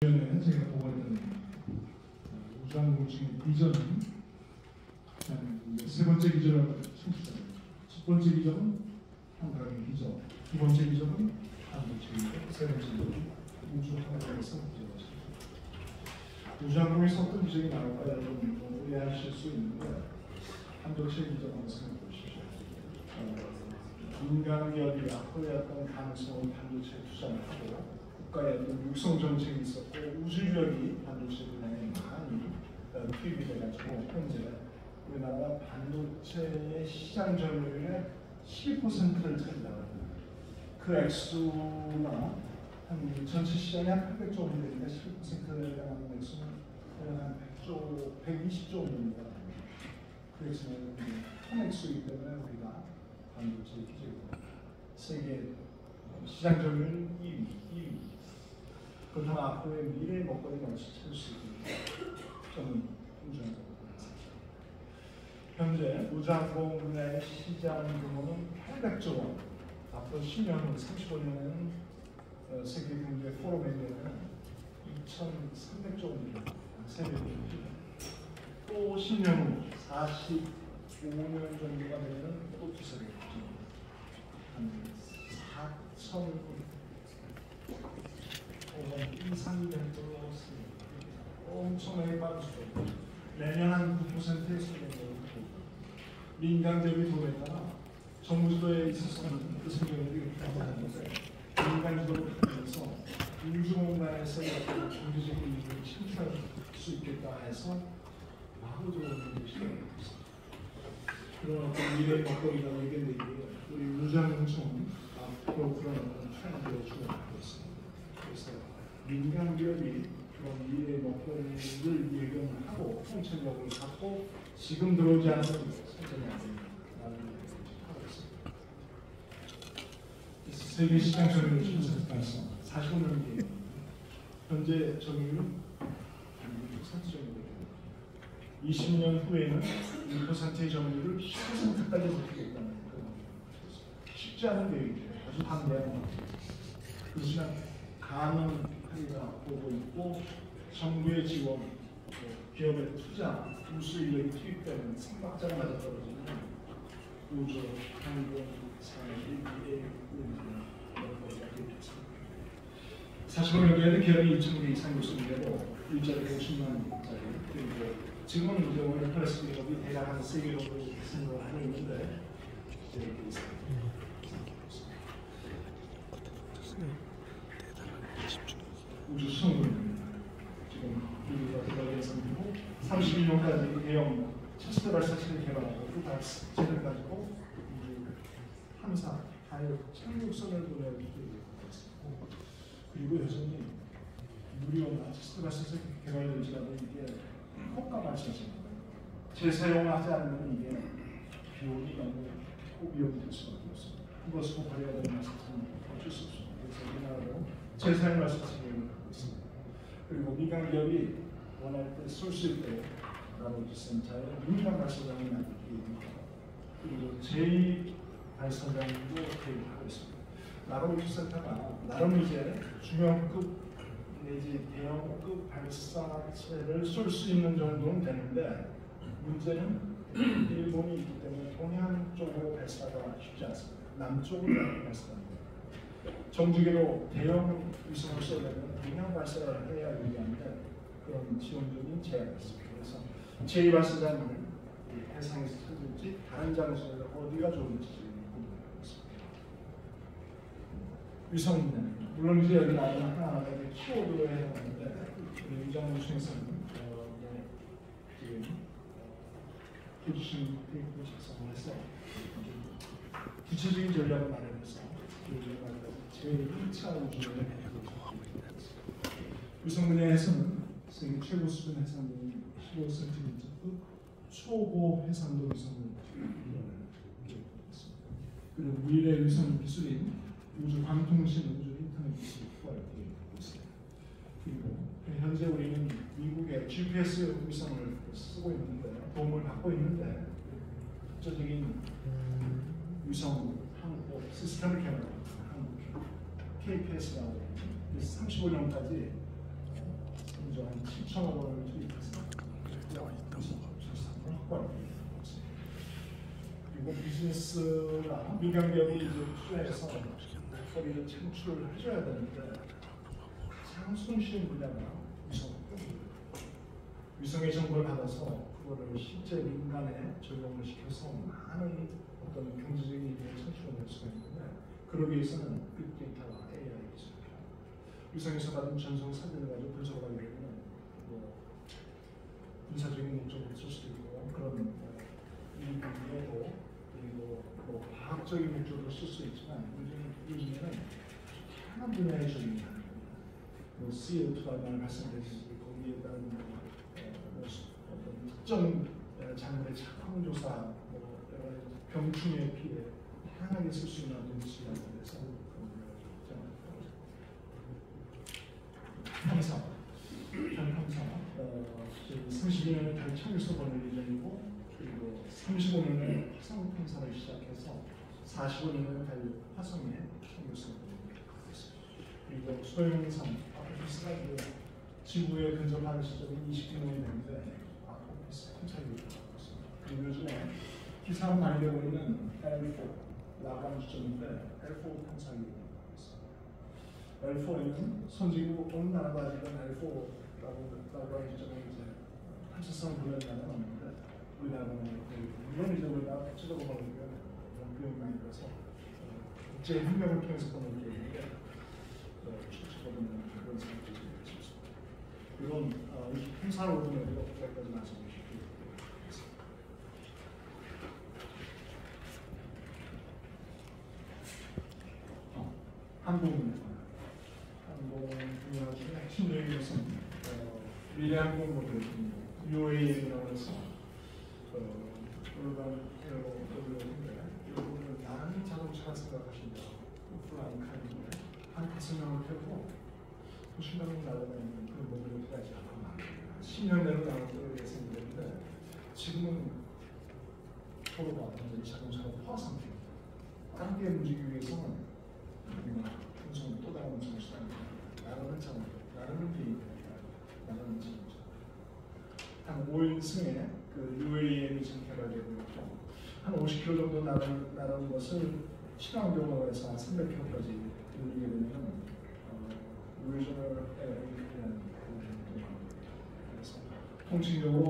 전에 제가 보고 있는 우주항공의 비전은 세 번째 비전을 청취자예요. 첫 번째 비전은 한국의 비전, 두 번째 비전은 반도체 비전, 세 번째 비전은 우주항공에서 비전이죠. 우주항공에서 어떤 비전이 나올까 여러분 오해하실 수 있는데 반도체 비전 한번 생각해 보십시오. 민간 기업이 앞으로의 어떤 가능성을 반도체에 투자를 하고 국가의 어떤 육성 정책이 있었고 우주력이 반도체 분야에 많이 투입이 돼가지고 현재 우리나라가 반도체의 시장 점유율의 12%를 차지하고 그 액수가 한 전체 시장이 한 800조 원 되니까 12%에 해당하는 액수는 한 100조, 120조 원입니다. 그 액수는 큰 액수이기 때문에 우리가 반도체 기술로 세계 시장 점유율 2위. 그렇다면 앞으로의 미래의 먹거리를 어찌 찾을 수 있는지 저는 우주항공. 현재 우주항공 분야의 시장 규모는 800조 원. 앞으로 10년 후 35년에는 세계 경제 포럼에는 2,300조 원입니다. 3배입니다. 또 10년 후 45년 정도가 되면 또 두세 배. 한 4천 이상이 될 걸로 엄청나게 빠른 수준. 매년 한 9%의 수준으로 민간 기업이 도래했다가 정부 주도에 있어서는 그 성격이 나타났는데 민간 주도를 통해서 우주공간에서 경제적 이익을 창출할 수 있겠다 해서 마구 들어오는 것이 있습니다. 그런 어떤 미래의 먹거리가 예견되기에 우리 우주항공청은 앞으로 그런 어떤 트렌드를 주목하고 있습니다. 그래서 민간 기업이 그런 미래의 먹거리를 예견하고 통찰력을 갖고 지금 들어오지 않는 선전이 안 된다는 하고 있습니다. 세계 시장 점유율 신설가서 45년 뒤에 현재 점유율은 6% 정도 됩니다. 20년 후에는 1%의 점유율을 10%까지 높이겠다는 그런 쉽지 않은 계획이죠. 아주 방대한 것 같아요. 그렇지만 가능하리라 보고 있고 정부의 지원, 기업의 투자, 우수 인력이 투입되는 삼박자가 맞아떨어지는 우주, 항공, 산업, 미래의 먹거리가 되겠습니다. 45년 뒤에는 기업이 2,000개 이상 육성되고 일자리 50만짜리 그리고 지금은 이제 오늘 클래스 기업이 대략 한 3개 정도 생각을 하고 있는데 이렇게 있습니다. 우주 수송입니다. 지금 우리가 그걸 예상되고 32년까지 대형 차세대 발사체를 개발하고 그 발사체를 가지고 우주 탐사, 다이어 착륙선을 보내고 있고 그리고 여전히 무료나 차세대 발사체 개발되지라도 이게 호가 발사체입니다. 재사용하지 않으면 이게 비용이 너무 고비용이 될 수밖에 없습니다. 그것을 고려해야 되는 발사체는 어쩔 수 없습니다. 그래서 우리나라도 재사용 발사체를 갖고 있습니다. 그리고 민간 기업이 원할 때 쏠 수 있도록 나로우주센터에 민간 발사장을 만들기 위해서 그리고 제2발사장도 계획하고 있습니다. 나로우주센터가 나름 이제 중형급 내지 대형급 발사체를 쏠 수 있는 정도는 되는데 문제는 일본이 있기 때문에 동해안 쪽으로 발사가 쉽지 않습니다. 남쪽으로 발사합니다. 정주계로 대형 위성을 쏘려면 동양 발사를 해야 유리한데 그런 지원적인 제약이 있습니다. 그래서 제2발사장을 해상에서 찾을지 다른 장소에 어디가 좋은지 고민하고 있습니다. 위성입니다. 물론 이제 여기 나오는 하나하나 키워드로 해놨는데 우리 위성우주에서는 지금 포지션 페이퍼를 작성을 해서 구체적인 전략을 마련해서 제1차 우주를 위성 분야에서는 세계 최고 수준 해상도인 15cm급 초고 해상도 위성을 기록하고 있습니다. 그리고 미래 위성 기술인 우주 광통신 우주 인터넷 기술을 구하고 있습니다. 그리고 현재 우리는 미국의 GPS 위성을 쓰고 있는데 도움을 받고 있는데 국제적인 위성 항법 시스템을 개발합니다. KPS라고 35년까지 9천억 원을 투입해서 확보합니다. 그리고 비즈니스나 민간 기업이 이제 투자해서 거기를 창출을 해줘야 되는데 가장 손쉬운 분야가 위성의 정보를 받아서 그거를 실제 민간에 적용을 시켜서 많은 어떤 경제적인 이익을 창출해낼 수가 있는데 그러기 위해서는 빅데이터와 AI 기술이 필요합니다. 위성에서 받은 전송 사진을 가지고 분석을 하게 되면 뭐 군사적인 목적으로 쓸 수도 있고 그런 이외에도 그리고 뭐 과학적인 목적으로 쓸 수 있지만 요즘에는 다양한 분야에 적용이 가능합니다. 뭐 CO2가 얼마나 발생되는지 거기에 따른 어떤 특정 작물의 작황 조사, 뭐 여러 가지 병충해 피해 다양하게 쓸 수 있는 기술이라고 해서 탐사, 탐사 32년에 달 청소 보낼 예정이고 그리고 35년에 화성 탐사를 시작해서 45년에 달 화성에 청소를 보내겠습니다. 그리고 소형상 비슷하게 지구에 근접하는 시점이 29년이 되는데 탐사를 이루어가고 있습니다. 그리고 요즘에 기사 많이 되고 있는 L4 라간 시점인데 L4 탐사를 이루어가고 있습니다. L4에는 선진국 어느 나라가 지금 L4라고 하는 시점에 이제 탐사성 분야가 없는데 우리나라는 물론 이제 우리가 국제적으로 보면 비용이 많이 들어서 국제 협력을 통해서 보는 게 있는데 추측보다는 그런 생각이 좀 있습니다. 이런 탐사 부분에도 여기까지 말씀해 주시기 바랍니다. 항공 분야 중에 핵심적인 것은 미래 항공 모델 UAM이라고 해서 올라가는데 여러분은 나는 자동차 생각하신다. 오프라인 카인데 한 5명을 태우고 수십명을 날아다니는 그런 모델을 가지 않거나 10년 내로 나오도록 예상되는데 지금은 서로가 완전히 자동차가 포화 상태입니다. 빠르게 움직이기 위해서는 운송 또 다른 운송 수단입니다. 나르는 자동차, 나르는 비행기, 나르는 자동차. 한 5인승에 그 UAM이 지금 개발되고 있고 한 50km 정도 나르는 것을 친환경으로 해서 한 300km까지 늘리게 되면 우회전을 대한 그래서 통칭적으로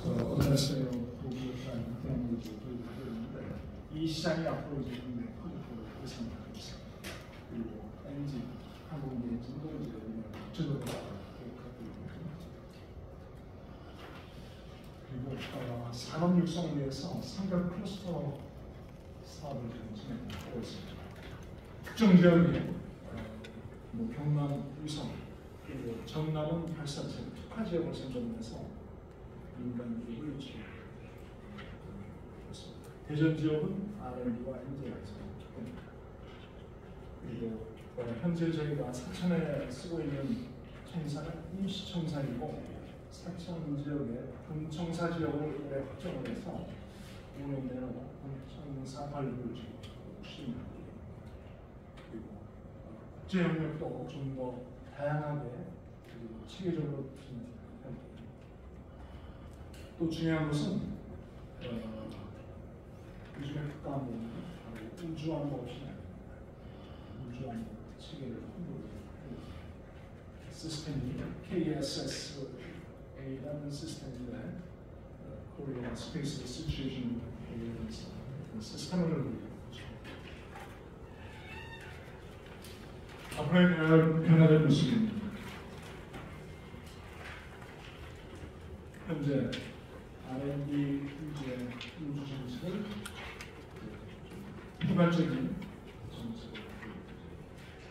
어드레스용 도구라는 그런 것을 도입하고 있는데 이 시장이 앞으로 이제 굉장히 크게 예상되고 있습니다. 그리고 엔진, 항공기 엔진도 이제 국제적으로 계획하고 있거든요. 그리고 산업 육성을 위해서 상별 클러스터 사업을 진행하고 있습니다. 특정 지역에 뭐 경남, 위성, 그리고 전남은 발사체, 특화 지역을 선정해서 민간 기업을 유치했습니다. 대전 지역은 R&D와 엔지니어링 그리고 현재 저희가 사천에 쓰고 있는 청사는 임시청사이고 사천 지역의 금청사 지역을 올해 확정을 해서 5년 내로 금청사 발굴을 추진합니다. 그리고 국제협력도 좀 더 다양하게 그리고 체계적으로 진행합니다. 또 중요한 것은 요즘에 국가안보는 우주안보 없이 우주안보 체계를 홍보를 시스템이 KSSA라는 시스템인데 Korea Space Situation 시스템을 이루어가죠. 앞으로의 변화될 모습입니다. 현재 R&D 우주 정책을 포괄적인 정책을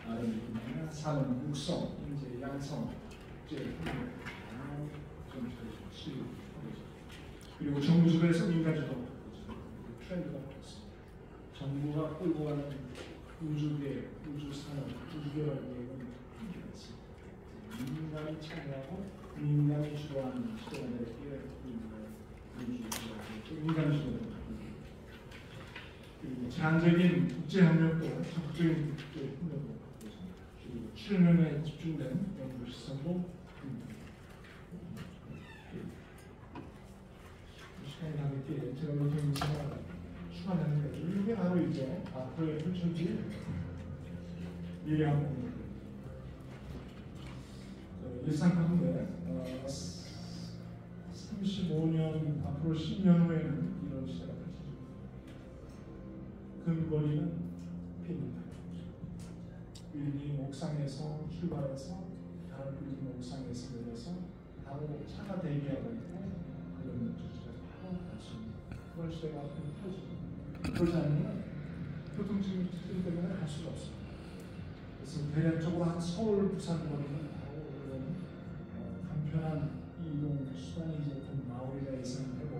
R&D 분야, 산업 육성, 인재 양성, 국제 협력 정책을 시행하고 있습니다. 그리고 정부 주도에서 민간주도 트렌드가 바뀌었습니다. 정부가 끌고 가는 우주계획, 우주산업, 우주개발계획은 한계였습니다. 민간이 참여하고 민간이 주도하는 시대가 되기에 민간 주도를 그리고 제한적인 국제협력도 적극적인 국제협력도 그리고 실현에 집중된 연구 시설도 시간이 가볍게 제가 요즘 인사가 추가했는데 이게 바로 이제 앞으로의 펼쳐질 미래항공입니다. 일상 가운데 35년 앞으로 10년 후에는 이런 시대가 펼쳐집니다. 근거리는 비입니다. 빌딩 옥상에서 출발해서 다른 빌딩 옥상에서 내려서 바로 차가 대기하고 있고 그런 목적지까지 바로 갈 수 있는 그런 시대가 앞으로 펼쳐집니다. 그러지 않으면 교통체증 때문에 갈 수가 없습니다. 그래서 대략적으로 한 서울, 부산 거리는 바로 그런 간편한 이동 수단이 이제 좀 나오리라 예상되고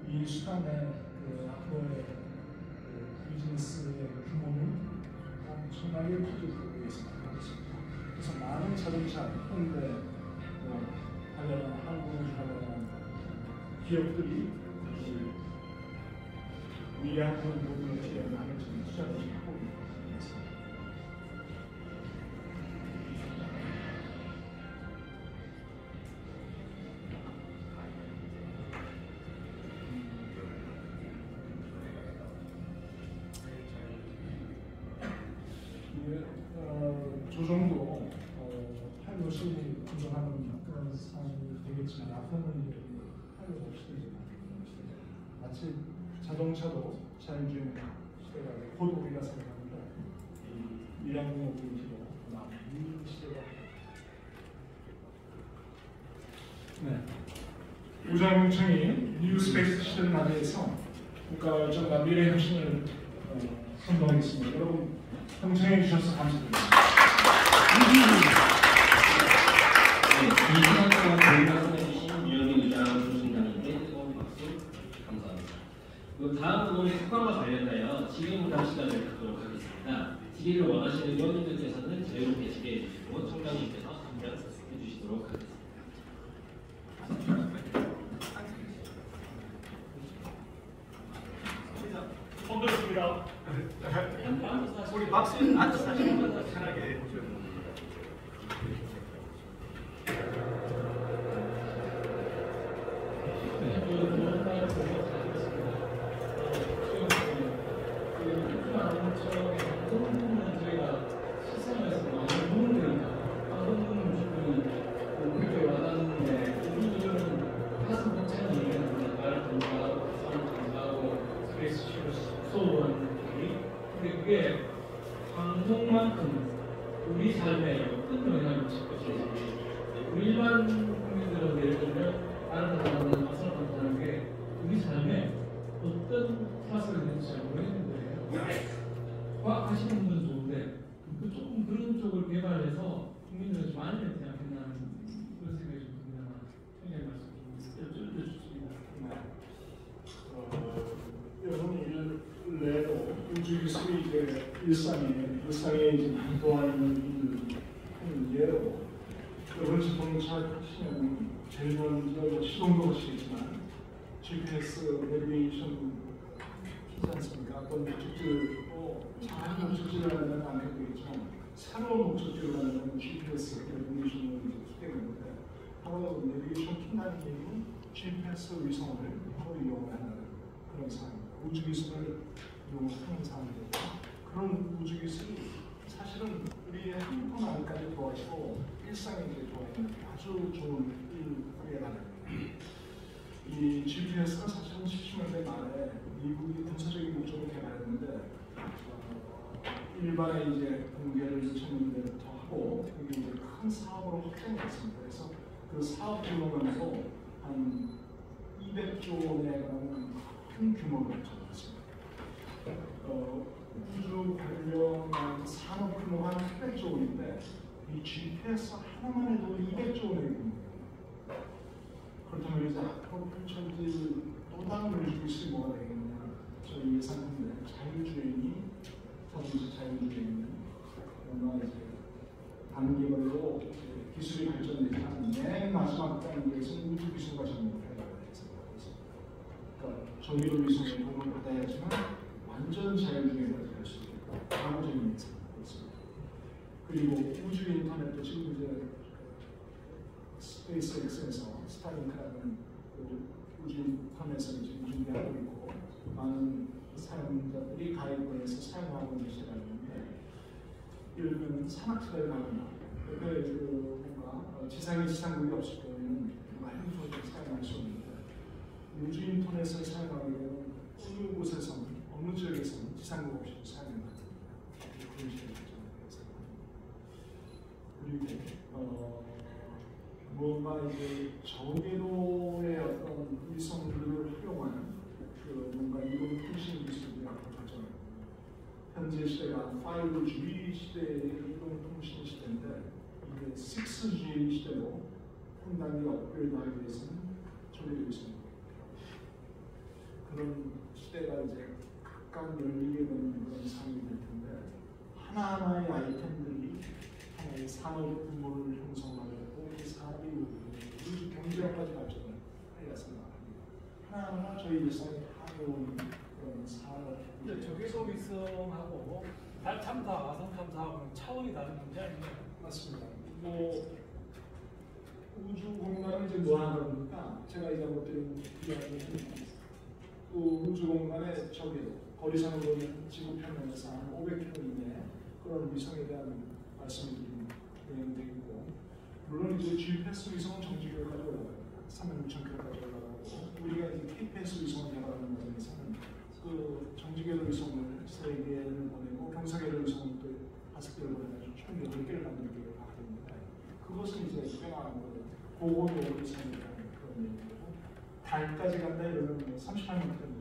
이 수단의 앞으로의 비즈니스의 규모는 엄청나게 커질 예상하고 있습니다. 그래서 많은 자동차, 현대, 관련한 항공 관련한 기업들이 미래항공 모빌리티에 많은 투자를 하고 있습니다. 조정도 파일럿이 운전하는 그런 상황이 되겠지만 앞으로는 파일럿 없이 되지 마치 자동차도 자율주행 시대가 곧 우리가 생각합니다. 이 미래항공 모빌리티로 남은 시대가 우주항공청이 뉴스페이스 시대를 맞이해서 국가 발전과 미래 혁신을 선도하겠습니다. 여러분 경청해 주셔서 감사드립니다. 이 시간 동안 저희 말씀해주신 유영민 우주항공청장님께 뜨거운 박수 감사합니다. 다음 부분의 특강과 관련하여 질의응답 시간을 갖도록 하겠습니다. 질의를 원하시는 의원님들께서는 자유롭게 질의해 주시고 청장님께서 답변해 주시도록 하겠습니다. 손 들었습니다. 우리 박수 앉아서 하시는 분 편하게 해보세요. 그게 방송만큼 우리 삶에 어떤 영향을 미칠 것인지 우리 일반 국민들은 예를 들면 다른 나라는 맛을 판단하는 게 우리 삶에 어떤 맛을 내는지 잘 모르겠는 거예요. 과학하시는 분은 좋은데 조금 그런 쪽을 개발해서 국민들은 좀 알면 되겠다는 그런 생각이 좀 듭니다. 청장님 말씀 좀 여쭙습니다. 여러분 일례로 우주기술이 이제 일상에 이제 도와있는 예로 여러분 자동차 타시면 제일 먼저 시동도 하시겠지만 GPS 내비게이션 하지 않습니까? 어떤 목적지를 작은 목적지를 가면 안 해도 되겠지만 새로운 목적지를 가면 GPS 내비게이션을 쓰겠는데 바로 내비게이션 킨다는 얘기는 GPS 위성을 바로 이용하는 그런 상황입니다. 우주기술을 이용하는 상황이고 그런 우주기술이 사실은 우리의 핸드폰 안까지 들어와있고 일상에 들어와있는 아주 좋은 일에 관합니다. 이 GPS가 사실은 70년대 말에 미국이 군사적인 목적으로 개발했는데 일반에 이제 공개를 2000년대부터 하고 그게 이제 큰 사업으로 확장이 됐습니다. 그래서 그 사업 규모만으로 한 200조 원에 가는 큰 규모를 가졌습니다. 우주 관련 산업 규모가 한 800조 원인데 이 GPS 하나만 해도 200조 원의 규모입니다. 그렇다면 이제 앞으로 펼쳐질 또 다른 우주기술이 뭐가 되겠느냐? 저희 예상인데 자율주행이 자동차 자율주행은 아마 이제 단계별로 기술이 발전되지만 맨 마지막 단계에서는 우주기술과 접목해야 그러니까 전기로 위성에 도움을 받아야지만 완전 자율주행을 할 수 있고 과거적인 예상을 하고 있습니다. 그리고 우주 인터넷도 지금 이제 스페이스X에서 스타링크라는 그 우주함에서 지금 준비하고 있고 많은 사용자들이 가입을 해서 사용하고 있는 시간인데 예를 들면 산악지대를 가거나 그 뭔가 지상에 지상국이 없을 경우에는 뭔가 핸드폰을 사용할 수 없는데 우주 인터넷을 사용하게 되면 어느 곳에서는 어느 지역에서는 지상국 없이 사용합니다. 그런 식으로 그리고 뭔가 이제 저궤도의 어떤 위성들을 활용한 그 뭔가 이런 통신 기술이 앞으로 발전합니다. 현재 시대가 5G 시대의 이동 통신 시대인데 이게 6G 시대로 한 단계 업그레이드하기 위해서는 저궤도 위성이 그런 시대가 이제 각각 열리게 되는 그런 상황이 될 텐데 하나하나의 아이템들이 하나의 산업 규모를 형성하려고 이 산업이 우주 경제학까지 발전을 하리라 생각합니다. 하나하나 저희 일상에 다가오는 그런 산업. 근데 저궤도 위성하고 달 탐사, 화성 탐사하고는 차원이 다른 문제 아닌가요? 맞습니다. 뭐 우주 공간은 이제 뭐 하는 겁니까? 제가 이제 못 드린 이야기는 그 우주 공간의 저궤도 거리상으로는 지구 표면에서 한 500km 이내 그런 위성에 대한 말씀을 드리는 있고 물론 이제 GPS 위성은 정지궤까지 올라가요. 36,000km까지 올라가고 우리가 이제 KPS 위성을 개발하는 과정에서는 그 정지궤도 위성을 3개를 보내고 경사궤도 위성을 또 5개를 보내가지고 총 8개를 만들기를 하는데 그것은 이제 꽤나 고고도 위성이라는 그런 얘기고 달까지 간다 이러면 38만 km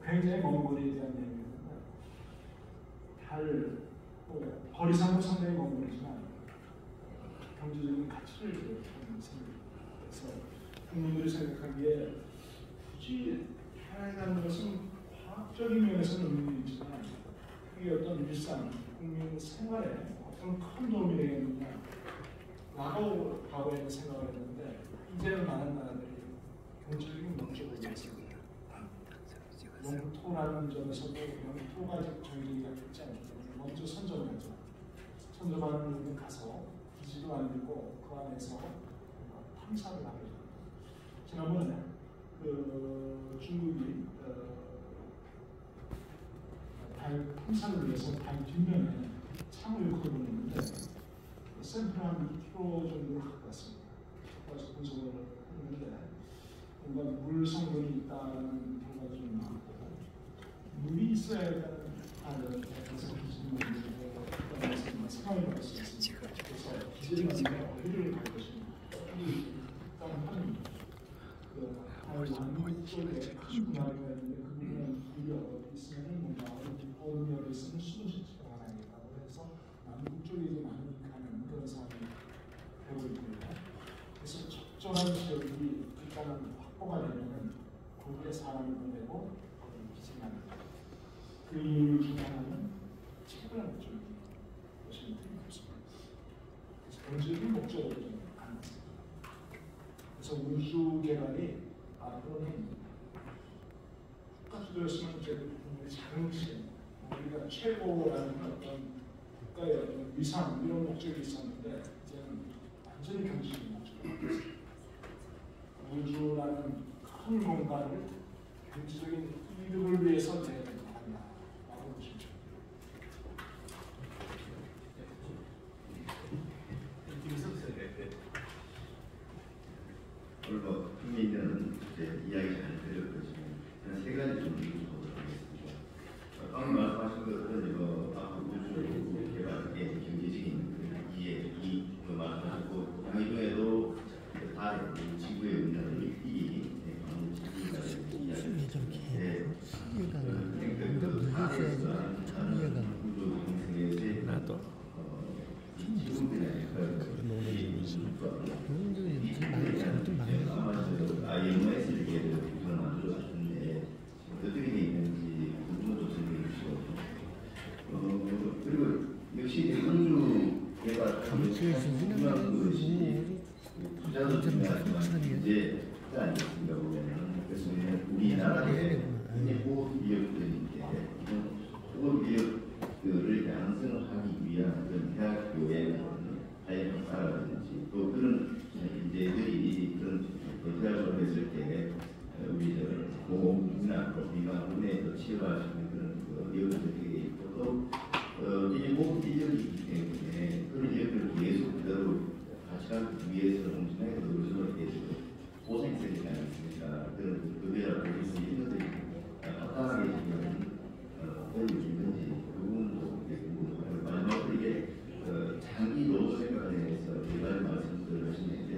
굉장히 먼 거리에 대한 얘기인데 달 거리상으로 상당히 먼 거리지만 경제적인 가치를 하는 생각입니다. 그래서 국민들이 생각하기에 굳이 달에 가는 것은 과학적인 면에서는 의미가 있지만 그게 어떤 일상, 국민 생활에 어떤 큰 도움이 되겠느냐 라고 과거에는 생각을 했는데 이제는 많은 나라들이 경제적인 목적을 위해서 영토라는 점에서도 영토가 아직 정의가 있지 않기 때문에 먼저 선점을 하죠. 선점하는 부분에 가서 기지도 만들고 그 안에서 탐사를 하게 됩니다. 지난번에 그 중국이 달 탐사를 위해서 달 뒷면에 창을 걸어놓는데 샘플 한 2kg 정도를 갖고 왔습니다. 그래서 분석을 했는데 뭔가 물 성분이 있다는 결과가 좀 나왔고 물이 있어야 하는 상황을 받을 수 있습니다. 그래서 기질을 만들면 어디를 갈 것인가 일단 하는 그 쪽에 큰 분할이가 있는데 그 부분은 물이 어디 있으면 뭔가 어느 열에 있으면 수분 실수가 하나이겠다고 해서 남북 쪽에 이제 많이 가는 그런 상황이 되고 있습니다. 그래서 적절한 지역이 일단은 확보가 되면은 거기에 사람을 보내고 거기 기증하는 그 이유 중 하나는 특별한 목적이 것이 있습니다. 그래서 본질은 목적으로 좀 가는 것입니다. 그래서 우주 개발이 앞으로는 국가주도였으면 이제 작은 시대 우리가 최고라는 어떤 국가의 어떤 위상 이런 목적이 있었는데 이제는 완전히 경제적인 목적이 있습니다. 우주라는 큰 공간을 경제적인 이득을 위해서 내야 된다라고 보시죠. 오늘 뭐 흥미있는 이야기 잘 들었지만 세 가지 좀 물어보도록 하겠습니다. 방금 말씀하신 것은 이거 앞으로 우주 개발의 경제적인 이해, 그 말씀하셨고 이외에도 달에 지구에 있는 이 IMS를 예를 만들어주셨는데 어떻게 되어 있는지 그 부분도 설명해 주시고 그리고 역시 우주 개발 중요한 것이 투자도 중요하지만 경제가 아니겠습니까 보면은 그래서 우리나라의 호기업들인데 호기업들을 양성하기 위한 그런 대학교의 다양한 사라든지 또 그런 대화를 했을 때 우리 공공이나 우리가 국내에서 치료할 수 있는 그런 예언들이 있고 또 이게 목기적이기 때문에 그런 예언을 계속 그대로 가시하기 위해서는 엄청나게 노력을 해주고 고생했지 않습니까? 그런 의회라고 해서 이것들이 합당하게 지금 어디 있는지 그 부분도 궁금하고 마지막으로 이게 장기 노후 생각에 대해서 네 가지 말씀들을 하시는데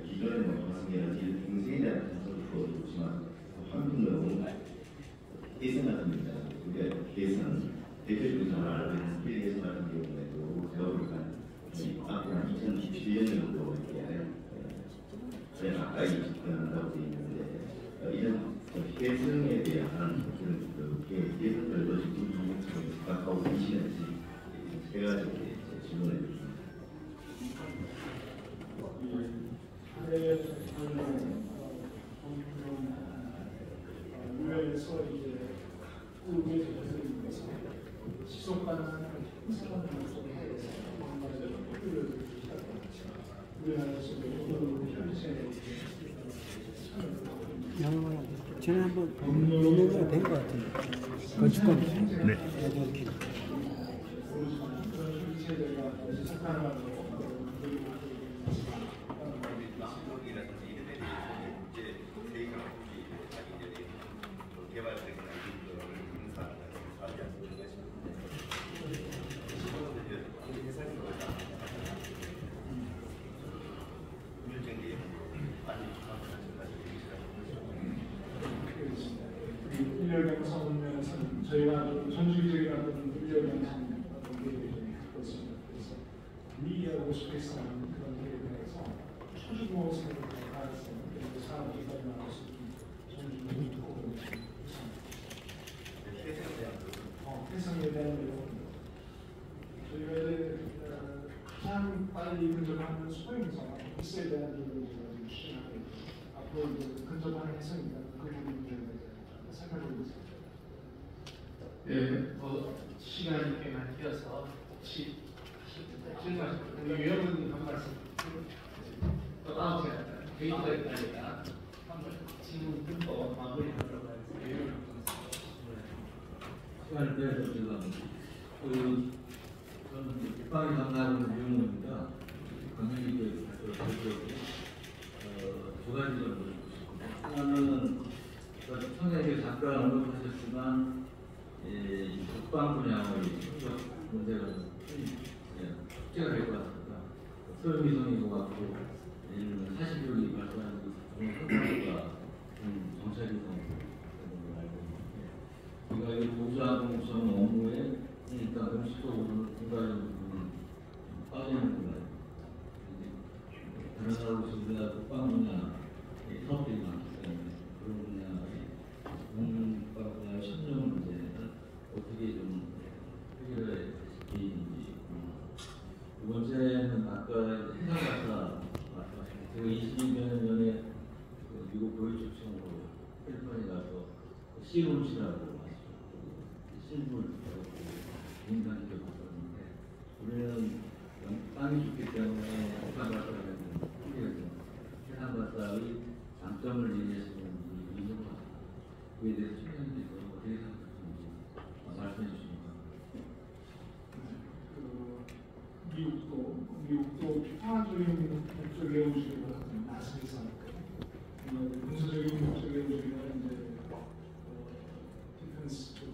기존의 관계는 인생에 대한 분석도 좋지만 환경은 예산입니다. 우리가 예산 대표적인 잘 알고 있는 스피드 예산 같은 경우에도 제가 보니까 앞으로 2027년도로 이렇게 저희 가까이 집행한다고 되어 있는데 이런 예산에 대한 그런 예산들도 지금 가까워 계시는지 세 가지 질문해 주십니다. 유엔에서 이제 의회 대표들이 있어서 지속 가능한 사람 속에서 우리나라에서 전에 한번 몇 년 전에 뵌것 같은데 건축권 네. 그런 세대가 석탄하고 인력 양성 면에서는 저희가 전주기적인 어떤 인력 양성 그래서 미하고 스페이스 하는 그런 데에 대해서 초중고생을 다해서 사업기관이 나와서 전주기 있고 해상에 대한 내용 저희가 이제 가장 빨리 근접하는 소형사가 있어야 되는 부분을 지금 추진하고 앞으로 이제 근접하는 해상이다 그 부분을 생각하고 있습니다. 네, 시간이 꽤 많이 뛰어서 혹시 우리 위원님 한 말씀 다음 시간 데이터가 있다니까 지금 또 마무리하도록 하겠습니다. 시간을 빼주시려면 저는 국방위 담당하는 유영호입니다. 강력히 두 가지 정도 싶습니다. 하나는 청년에게 잠깐 언급하셨지만 국방 분야의 충격 문제가 숙제가 될 것 같습니다. 소형위성인 것 같고 40년이 발전하는 성과가 정찰위성 우리가 이 우주항공 구성 업무에 일단 공식적으로는 국가적으로 빠지는 거예요. 다른 나라로서 우리가 국방 분야 사업들이 많기 때문에 그런 분야의 국방 분야의 신용 문제를 어떻게 좀 해결할 계획인지. 두 번째는 아까 해상발사 말씀하신 제가 22년 전에 미국 도이치청으로 캘리포니아에 가서 시론치라고 실물 인간적으로 봤었는데 우리는 땅이 좋기 때문에 해상발사를 해상발사의 장점을 얘기하시는 분이 있는 것 같습니다. 그에 대해서 청년들이 어떻게 생각하시는지 말씀해 주시면 미국도 평화적인 목적의 우주를 나서서 군사적인 목적의 우주를 이제 디펜스 쪽에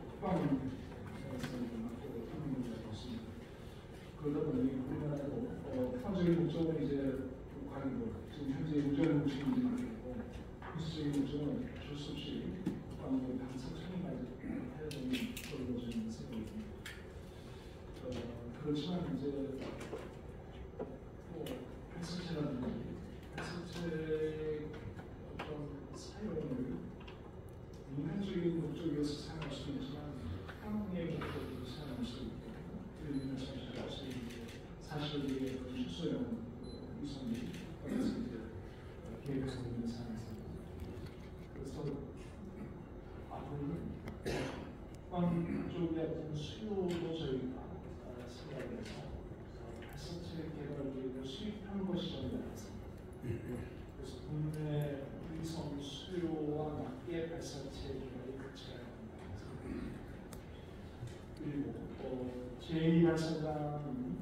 국방에서 맡고 하는 문제가 있습니다. 그러다 보니 우리나라도 평화적인 목적은 이제 북한이고 지금 현재 우주의 목적이 있고 군사적인 목적은 어쩔 수 없이 국방부의 항상 청임까지 해야 되는 걸로 저는 생각합니다. 그렇지만 이제 또 헬스체라든지 헬스체 어떤 사용을 인간적인 목적 위해서 사용할 수 있지만 항공의 목적으로 사용할 수 있고 그런 사실 이게 수소용 위성이 계획하고 있는 상황입니다. 그래서 앞으로는 국방 쪽의 어떤 수요도 저희가 생각해서 헬스체 개발을 수입하는 것이 저희가 제2발사장은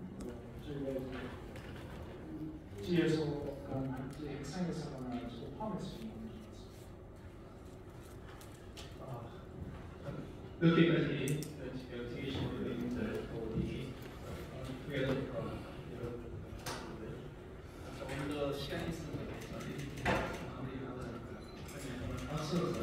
저희가 지에서 간 핵상에서 가나지고 포함했습니다. 이렇게까지 지금 계신 분들 우리 together from 조금 더 시간이 있으면 박수로